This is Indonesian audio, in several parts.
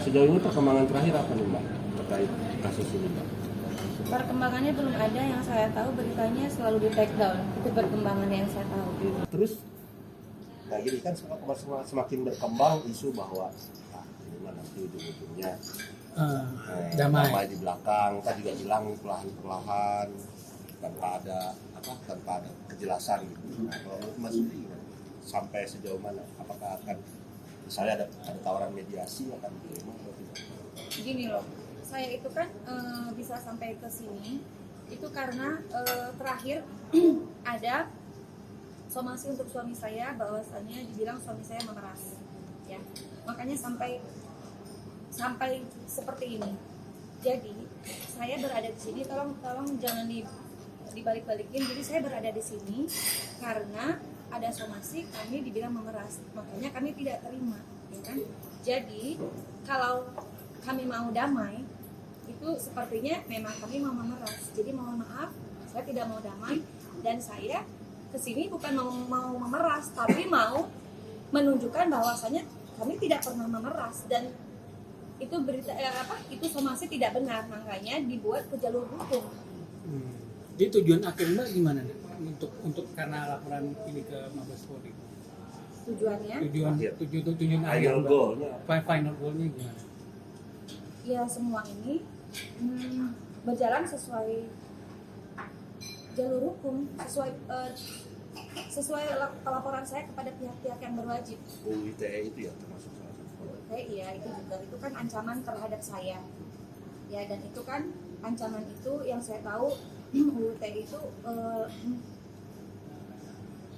Sejauh ini perkembangan terakhir apa nih Mbak terkait kasus ini Mbak? Perkembangannya belum ada, yang saya tahu beritanya selalu di take down. Itu perkembangan yang saya tahu. Terus, nah gini kan semakin berkembang isu bahwa ini mah nanti ujung-ujungnya damai di belakang, kan juga hilang perlahan-perlahan tanpa ada kejelasan gitu. Nah, kalau menurut Mas Yudi sampai sejauh mana? Apakah akan misalnya ada tawaran mediasi akan diterima atau tidak? Gini loh, saya itu kan bisa sampai ke sini itu karena terakhir ada somasi untuk suami saya, bahwasannya dibilang suami saya memeras, ya. Makanya sampai seperti ini. Jadi saya berada di sini, tolong jangan dibalik-balikin. Jadi saya berada di sini karena ada somasi, kami dibilang memeras, makanya kami tidak terima, ya kan? Jadi kalau kami mau damai, itu sepertinya memang kami mau memeras. Jadi mohon maaf, saya tidak mau damai, dan saya kesini bukan mau memeras, tapi mau menunjukkan bahwasanya kami tidak pernah memeras, dan itu berita itu somasi tidak benar, makanya dibuat ke jalur hukum. Jadi tujuan akhir Mbak gimana nih? Untuk karena laporan ini ke Mabes Polri. Tujuannya? Tujuan Final goal-nya. Final goal-nya gimana? Ya semua ini berjalan sesuai jalur hukum, sesuai laporan saya kepada pihak-pihak yang berwajib. UITE itu ya termasuk salah satu. Iya, itu kan ancaman terhadap saya, ya, dan itu kan ancaman itu yang saya tahu UITE itu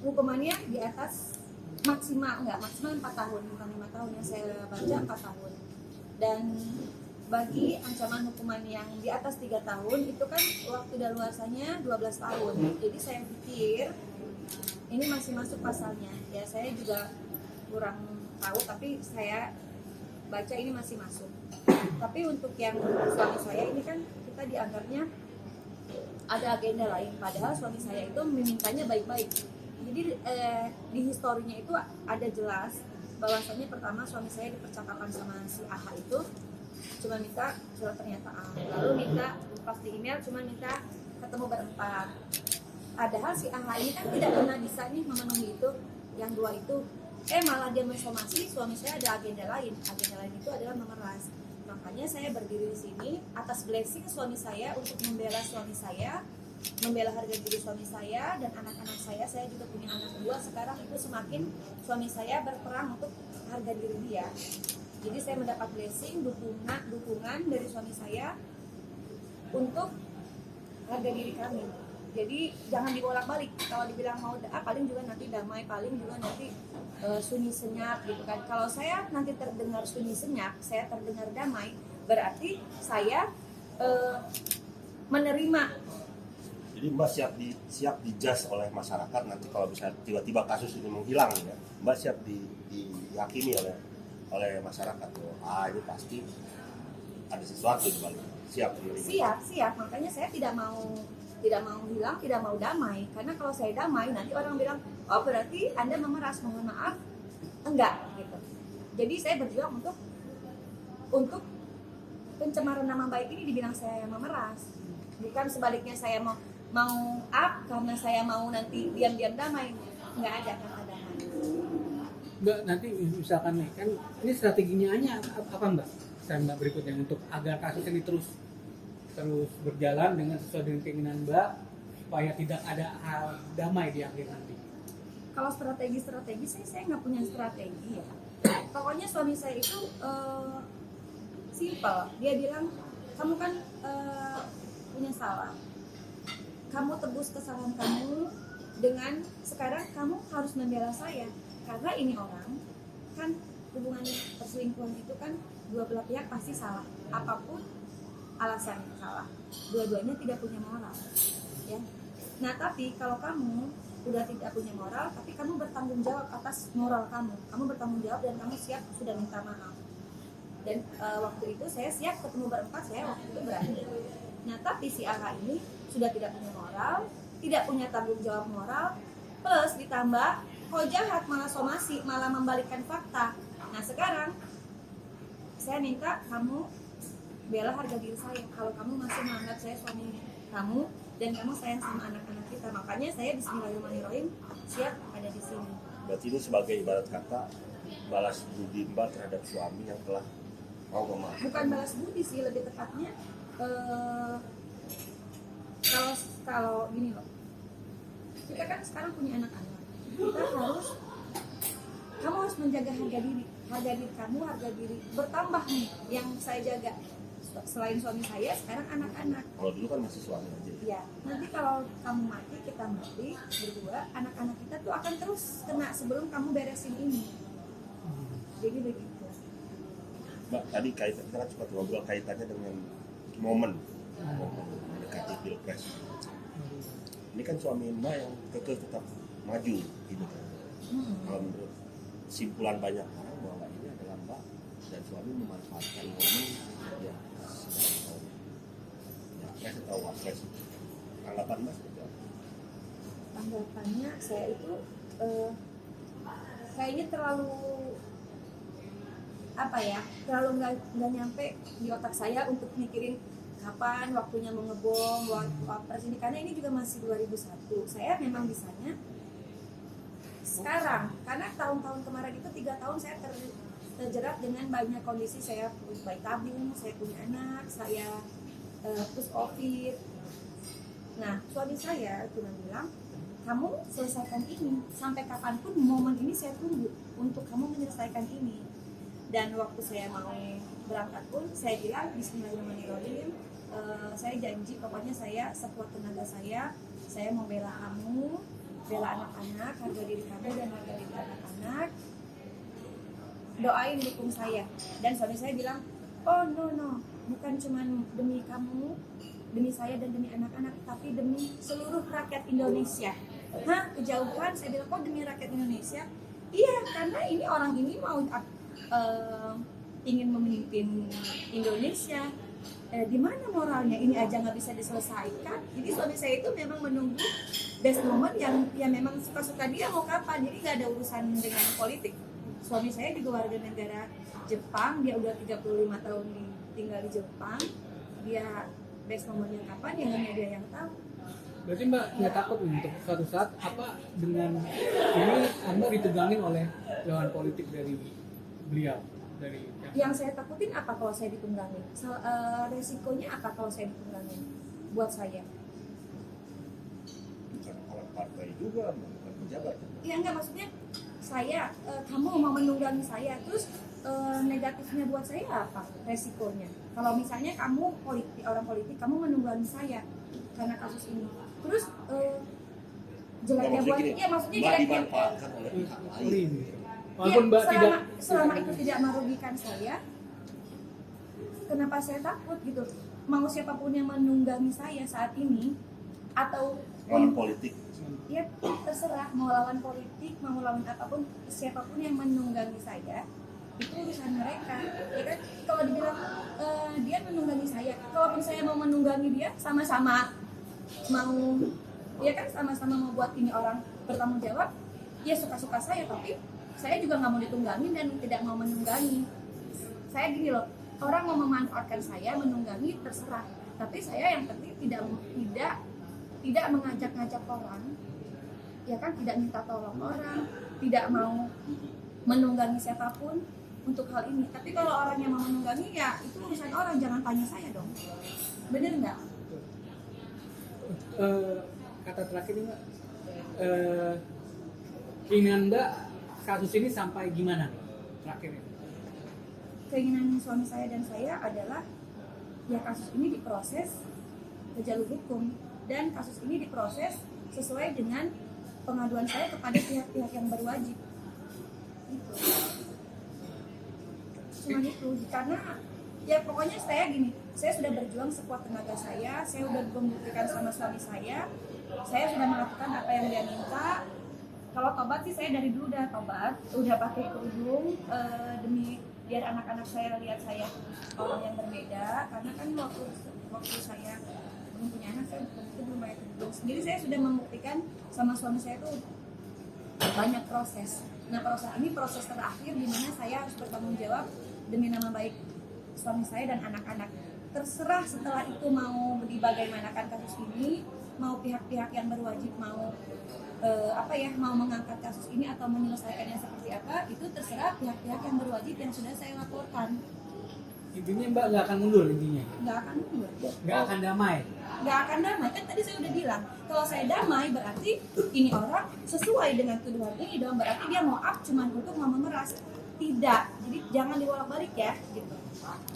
hukumannya di atas maksimal 4 tahun, bukan 5 tahun yang saya baca, 4 tahun. Dan bagi ancaman hukuman yang di atas 3 tahun itu kan waktu daluarsanya 12 tahun. Jadi saya pikir ini masih masuk pasalnya. Ya saya juga kurang tahu, tapi saya baca ini masih masuk. Tapi untuk yang suami saya ini kan kita dianggapnya ada agenda lain, padahal suami saya itu memintanya baik-baik. Jadi di historinya itu ada jelas bahwasannya pertama suami saya di percakapan sama si AHA itu cuma minta surat pernyataan, lalu minta pas di email cuma minta ketemu berempat. Padahal si AHA ini kan tidak pernah bisa nih memenuhi itu, yang dua itu malah dia mensomasi suami saya ada agenda lain itu adalah memeras. Makanya saya berdiri di sini atas blessing suami saya untuk membela suami saya, membela harga diri suami saya dan anak-anak saya. Saya juga punya anak 2 sekarang, itu semakin suami saya berperang untuk harga diri dia. Jadi saya mendapat blessing, dukungan dari suami saya untuk harga diri kami. Jadi jangan dibolak-balik. Kalau dibilang mau paling juga nanti damai, paling juga nanti sunyi senyap gitu kan. Kalau saya nanti terdengar sunyi senyap, saya terdengar damai, berarti saya menerima. Jadi Mbak siap dijudge oleh masyarakat nanti kalau bisa tiba-tiba kasus ini menghilang ya. Mbak siap diyakini oleh masyarakat. Ini pasti ada sesuatu di balik. Siap menerima. Siap. Makanya saya tidak mau hilang, tidak mau damai. Karena kalau saya damai nanti orang bilang, "Oh, berarti Anda memeras." Mohon maaf, enggak gitu. Jadi saya berjuang untuk pencemaran nama baik ini dibilang saya yang memeras. Bukan sebaliknya saya mau up karena saya mau nanti diam-diam damai. Enggak ada kata damai. Mbak, nanti misalkan nih kan ini strateginya apa Mbak? Mbak berikutnya untuk agar kasus ini terus berjalan dengan sesuai dengan keinginan Mbak supaya tidak ada hal damai di akhir nanti. Kalau strategi saya nggak punya strategi ya. Pokoknya suami saya itu simple. Dia bilang, kamu kan punya salah. Kamu tebus kesalahan kamu dengan sekarang kamu harus membela saya. Karena ini orang kan hubungan perselingkuhan itu kan dua belah pihak pasti salah. Apapun alasannya salah. Dua-duanya tidak punya moral. Ya. Nah tapi kalau kamu udah tidak punya moral, tapi kamu bertanggung jawab atas moral kamu. Kamu bertanggung jawab dan kamu siap sudah minta maaf. Dan waktu itu saya siap ketemu berempat, saya waktu itu berani. Nah tapi si AHA ini sudah tidak punya moral, tidak punya tanggung jawab moral, plus ditambah kok jahat, malah somasi, malah membalikkan fakta. Nah sekarang saya minta kamu bela harga diri saya kalau kamu masih menganggap saya suami kamu dan kamu sayang sama anak-anak kita. Makanya saya bismillahirrahmanirrahim siap ada di sini. Berarti ini sebagai ibarat kata balas budi Mbak terhadap suami yang telah mau memaafkan. Bukan balas budi sih, lebih tepatnya kalau gini loh, kita kan sekarang punya anak-anak, kita kamu harus menjaga harga diri kamu, harga diri bertambah nih yang saya jaga. Selain suami saya, sekarang anak-anak. Kalau dulu kan masih suami aja. Ya, nanti kalau kamu mati, kita mati berdua, anak-anak kita tuh akan terus kena sebelum kamu beresin ini. Jadi begitu. Mbak, tadi kaitan kita kan sempat ngobrol kaitannya dengan momen mendekati pilpres. Ini kan suami Mbak yang kekeh tetap maju gitu kan. Kalau menurut simpulan banyak orang bahwa ini adalah Mbak dan suami memanfaatkan momen ya saya tahu wapres. Tanggapan Mbak seperti apa? Tanggapannya saya itu kayaknya terlalu terlalu nggak nyampe di otak saya untuk mikirin kapan waktunya mau ngebom wapres ini, karena ini juga masih 2001. Saya memang bisanya sekarang, karena tahun-tahun kemarin itu 3 tahun saya terjerat dengan banyak kondisi. Saya bayi tabung, saya punya anak, saya terus COVID. Nah, suami saya cuma bilang, kamu selesaikan ini, sampai kapanpun momen ini saya tunggu untuk kamu menyelesaikan ini. Dan waktu saya mau berangkat pun saya bilang bismillahirrahmanirrahim, saya janji pokoknya saya sekuat tenaga saya mau bela kamu, bela anak-anak, harga diri kamu dan harga diri anak-anak, doain dukung saya. Dan suami saya bilang, oh no, bukan cuma demi kamu, demi saya dan demi anak-anak, tapi demi seluruh rakyat Indonesia. Hah, kejauhan. Saya bilang, kok demi rakyat Indonesia? Iya, karena ini orang ini mau ingin memimpin Indonesia. Di mana moralnya? Ini aja nggak bisa diselesaikan. Jadi suami saya itu memang menunggu best moment yang memang suka-suka dia mau kapan. Jadi nggak ada urusan dengan politik. Suami saya juga warga negara Jepang, dia udah 35 tahun tinggal di Jepang. Dia best momennya kapan ya hanya dia yang tahu. Berarti Mbak nggak takut untuk suatu saat dengan ini Anda ditunggangi oleh lawan politik dari beliau, dari yang saya takutin apa kalau saya ditunggangi? Resikonya apa kalau saya ditunggangi? Buat saya. Bukan orang partai juga, bukan pejabat. Iya enggak, maksudnya saya, kamu mau menunggangi saya, terus negatifnya buat saya apa? Resikonya. Kalau misalnya kamu orang politik, kamu menunggangi saya karena kasus ini. Terus jeleknya buat, iya maksudnya Mbak jeleknya. dimanfaatkan oleh pihak lain. Walaupun Mbak selama itu tidak merugikan saya, kenapa saya takut gitu? Mau siapapun yang menunggangi saya saat ini atau Lawan politik. ya terserah, mau lawan politik, mau lawan apapun, siapapun yang menunggangi saya itu urusan mereka. Ya kan, kalau dibilang dia menunggangi saya, kalaupun saya mau menunggangi dia, sama-sama mau, ya kan sama-sama mau buat ini orang bertanggung jawab, ya suka-suka saya, tapi saya juga nggak mau ditunggangi dan tidak mau menunggangi. Saya gini loh, orang mau memanfaatkan saya, menunggangi terserah, tapi saya yang penting tidak mengajak-ngajak orang, ya kan, tidak minta tolong orang, tidak mau menunggangi siapapun untuk hal ini. Tapi kalau orang yang mau menunggangi, ya itu urusan orang, jangan tanya saya dong. Bener nggak? Kata terakhir ini Mbak, keinginan Mbak kasus ini sampai gimana terakhir ini? Keinginan suami saya dan saya adalah ya kasus ini diproses ke jalur hukum dan kasus ini diproses sesuai dengan pengaduan saya kepada pihak-pihak yang berwajib. Itu. Cuma itu, karena ya pokoknya saya gini, saya sudah berjuang sekuat tenaga saya sudah membuktikan sama suami saya sudah melakukan apa yang dia minta. Kalau tobat sih saya dari dulu udah tobat, udah pakai kerudung demi biar anak-anak saya lihat saya orang yang berbeda. Karena kan waktu saya belum punya anak, saya belum pakai kerudung. Sendiri saya sudah membuktikan sama suami saya itu banyak proses. Nah proses ini proses terakhir di mana saya harus bertanggung jawab demi nama baik suami saya dan anak-anak. Terserah setelah itu mau dibagaimanakan kasus ini, mau pihak-pihak yang berwajib mau mau mengangkat kasus ini atau menyelesaikannya seperti apa, itu terserah pihak-pihak yang berwajib yang sudah saya laporkan. Intinya Mbak nggak akan mundur intinya, Nggak akan mundur, nggak akan damai. nggak akan damai. Kan tadi saya udah bilang, kalau saya damai berarti ini orang sesuai dengan tuduhan ini dong, berarti dia mau up cuman untuk mau memeras. Tidak, jadi jangan dibolak-balik ya gitu.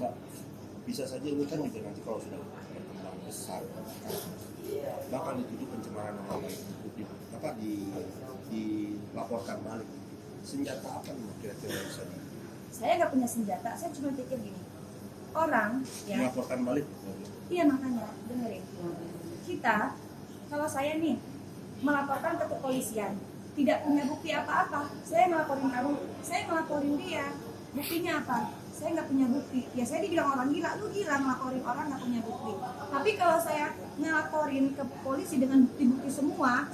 Mbak, bisa saja ini kan juga nanti kalau sudah berkembang besar, bahkan dituduh pencemaran nama baik publik, dilaporkan balik. Senjata apa nih kira-kira bisa Saya nggak punya senjata, saya cuma pikir gini, orang ya, dilaporkan balik? iya makanya dengerin, kita kalau saya nih melaporkan ke kepolisian tidak punya bukti apa-apa, saya ngelaporin kamu, saya ngelaporin dia, buktinya apa? Saya nggak punya bukti, ya saya dibilang orang gila, lu gila ngelaporin orang nggak punya bukti. Tapi kalau saya ngelaporin ke polisi dengan bukti-bukti semua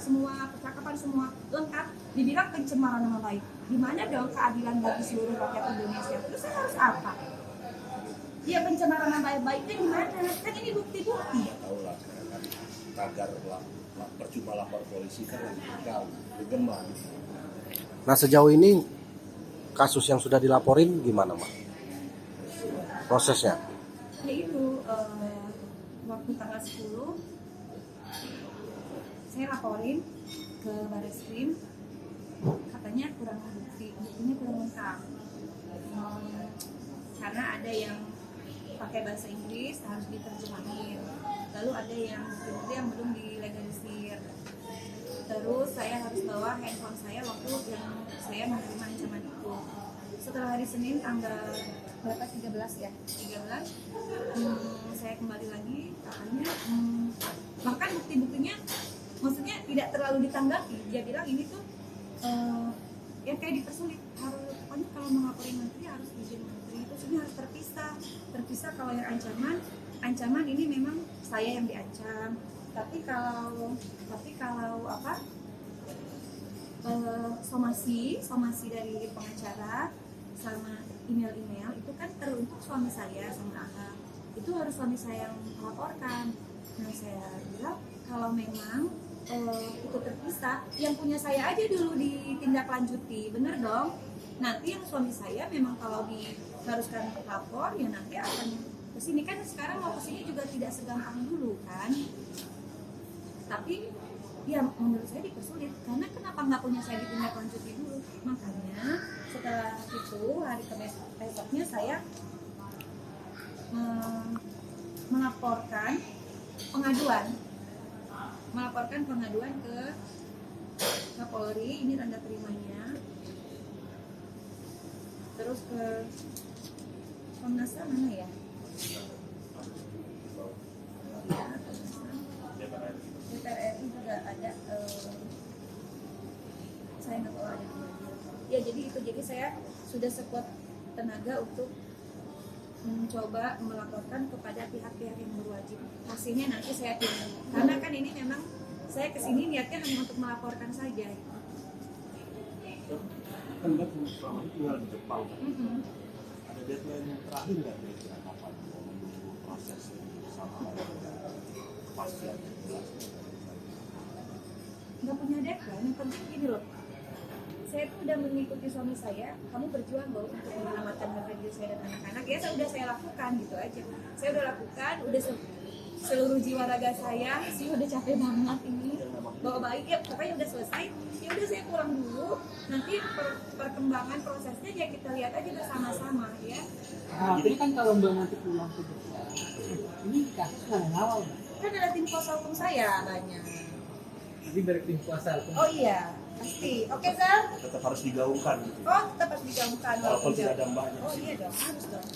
percakapan semua lengkap, dibilang pencemaran nama baik, gimana dong keadilan bagi seluruh rakyat Indonesia? Terus saya harus apa? Ya pencemaran nama baiknya gimana? Kan ini bukti-bukti. Tahu lah, sekarang kan tagar percuma lapor polisi kan lagi bergema. Nah sejauh ini kasus yang sudah dilaporin gimana Mbak? Prosesnya? Ya itu waktu tanggal 10 saya laporin ke Barreskrim, katanya kurang buktinya kurang lengkap. Karena ada yang pakai bahasa Inggris harus diterjemahin, lalu ada yang bukti yang belum dilegalisir. Terus saya harus bawa handphone saya waktu yang saya menerima ancaman itu. Setelah hari Senin tanggal berapa, 13 ya, 13 saya kembali lagi, katanya bahkan bukti-buktinya maksudnya tidak terlalu ditanggapi. Dia bilang ini tuh yang kayak dipersulit, harus pokoknya kalau melaporin menteri harus izin menteri, terus ini harus terpisah kalau yang ancaman ini memang saya yang diancam, tapi kalau apa somasi dari pengacara sama email itu kan teruntuk suami saya sama anak, itu harus suami saya yang melaporkan. Nah saya bilang kalau memang itu terpisah, yang punya saya aja dulu ditindaklanjuti, bener dong. Nanti yang suami saya memang kalau diharuskan lapor ya nanti akan kesini, kan sekarang mau kesini juga tidak segampang dulu kan. Tapi ya menurut saya dipersulit, karena kenapa nggak punya saya ditindaklanjuti dulu. Makanya setelah itu hari besoknya saya melaporkan pengaduan ke Kapolri, ini tanda terimanya, terus ke Komnas HAM mana ya? DPR RI juga ada, saya nggak tahu ada ya. Jadi saya sudah sekuat tenaga untuk mencoba melaporkan kepada pihak-pihak yang berwajib. Hasilnya nanti saya tunggu, karena kan ini memang saya kesini niatnya hanya untuk melaporkan saja. Kan Mbak selama ini tinggal di Jepang kan? Ada deadline yang terakhir nggak kira-kira kapan mau menunggu proses sama kepastian? Nggak punya deadline, yang penting gini loh, saya tuh udah mengikuti suami saya, kamu berjuang loh untuk menyelamatkan harga diri saya dan anak-anak, ya saya lakukan gitu aja. Saya udah lakukan, udah seluruh jiwa raga saya sih udah capek banget ini bawa bayi, ya pokoknya udah selesai, ya udah saya pulang dulu, nanti perkembangan prosesnya ya kita lihat aja bersama-sama ya. Nah, ini kan kalau Mbak nanti pulang ke Jepang, ini kasus nggak ngawal Mbak? Kan ada tim kuasa hukum saya banyak. Jadi dari tim kuasa hukum. Oh iya, pasti. Oke Zal? Tetap harus digaungkan gitu. Oh tetap harus digaungkan Walaupun tidak ada mbaknya. Oh iya dong, harus dong.